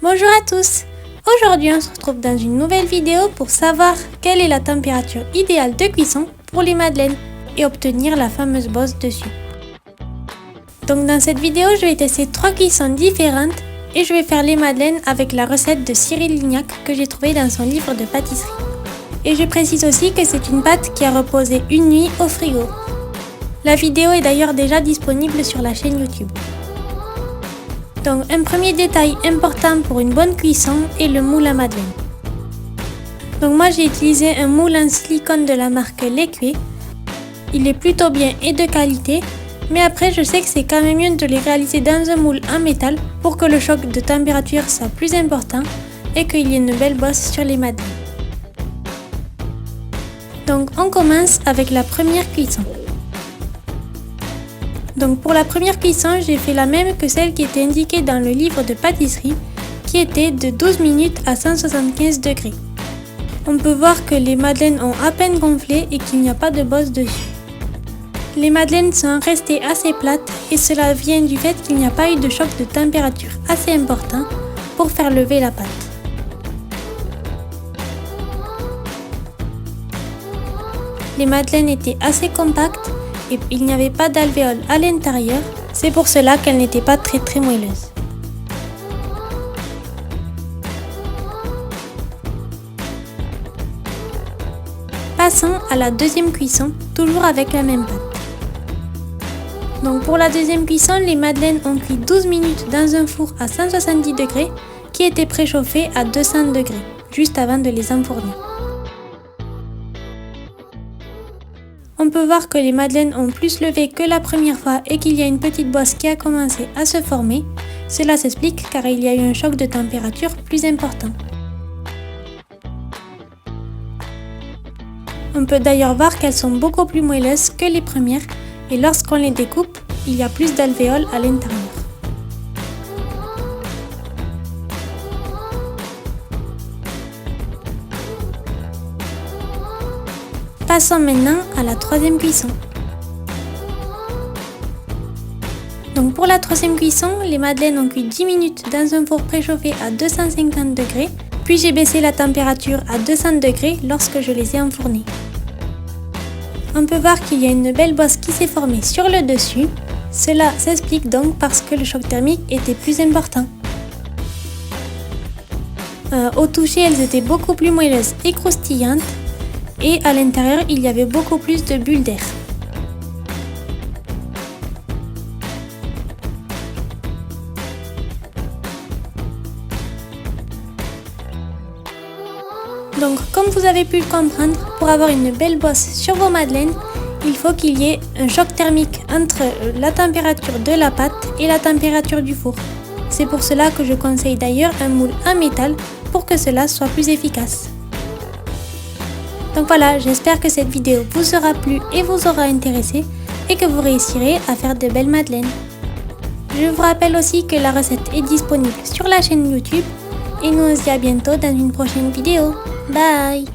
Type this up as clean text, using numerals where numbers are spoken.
Bonjour à tous! Aujourd'hui on se retrouve dans une nouvelle vidéo pour savoir quelle est la température idéale de cuisson pour les madeleines et obtenir la fameuse bosse dessus. Donc dans cette vidéo je vais tester 3 cuissons différentes et je vais faire les madeleines avec la recette de Cyril Lignac que j'ai trouvée dans son livre de pâtisserie. Et je précise aussi que c'est une pâte qui a reposé une nuit au frigo. La vidéo est d'ailleurs déjà disponible sur la chaîne YouTube. Donc un premier détail important pour une bonne cuisson est le moule à madeleine. Donc moi j'ai utilisé un moule en silicone de la marque Leque. Il est plutôt bien et de qualité, mais après je sais que c'est quand même mieux de les réaliser dans un moule en métal pour que le choc de température soit plus important et qu'il y ait une belle bosse sur les madeleines. Donc on commence avec la première cuisson. Donc pour la première cuisson, j'ai fait la même que celle qui était indiquée dans le livre de pâtisserie, qui était de 12 minutes à 175 degrés. On peut voir que les madeleines ont à peine gonflé et qu'il n'y a pas de bosse dessus. Les madeleines sont restées assez plates et cela vient du fait qu'il n'y a pas eu de choc de température assez important pour faire lever la pâte. Les madeleines étaient assez compactes et il n'y avait pas d'alvéole à l'intérieur, c'est pour cela qu'elles n'étaient pas très moelleuses. Passons à la deuxième cuisson, toujours avec la même pâte. Donc pour la deuxième cuisson, les madeleines ont cuit 12 minutes dans un four à 170 degrés qui était préchauffé à 200 degrés, juste avant de les enfourner. On peut voir que les madeleines ont plus levé que la première fois et qu'il y a une petite bosse qui a commencé à se former. Cela s'explique car il y a eu un choc de température plus important. On peut d'ailleurs voir qu'elles sont beaucoup plus moelleuses que les premières et lorsqu'on les découpe, il y a plus d'alvéoles à l'intérieur. Passons maintenant à la troisième cuisson. Donc pour la troisième cuisson, les madeleines ont cuit 10 minutes dans un four préchauffé à 250 degrés, puis j'ai baissé la température à 200 degrés lorsque je les ai enfournées. On peut voir qu'il y a une belle bosse qui s'est formée sur le dessus. Cela s'explique donc parce que le choc thermique était plus important. Au toucher, elles étaient beaucoup plus moelleuses et croustillantes. Et à l'intérieur, il y avait beaucoup plus de bulles d'air. Donc, comme vous avez pu le comprendre, pour avoir une belle bosse sur vos madeleines, il faut qu'il y ait un choc thermique entre la température de la pâte et la température du four. C'est pour cela que je conseille d'ailleurs un moule en métal pour que cela soit plus efficace. Donc voilà, j'espère que cette vidéo vous sera plu et vous aura intéressé et que vous réussirez à faire de belles madeleines. Je vous rappelle aussi que la recette est disponible sur la chaîne YouTube et nous on se dit à bientôt dans une prochaine vidéo. Bye!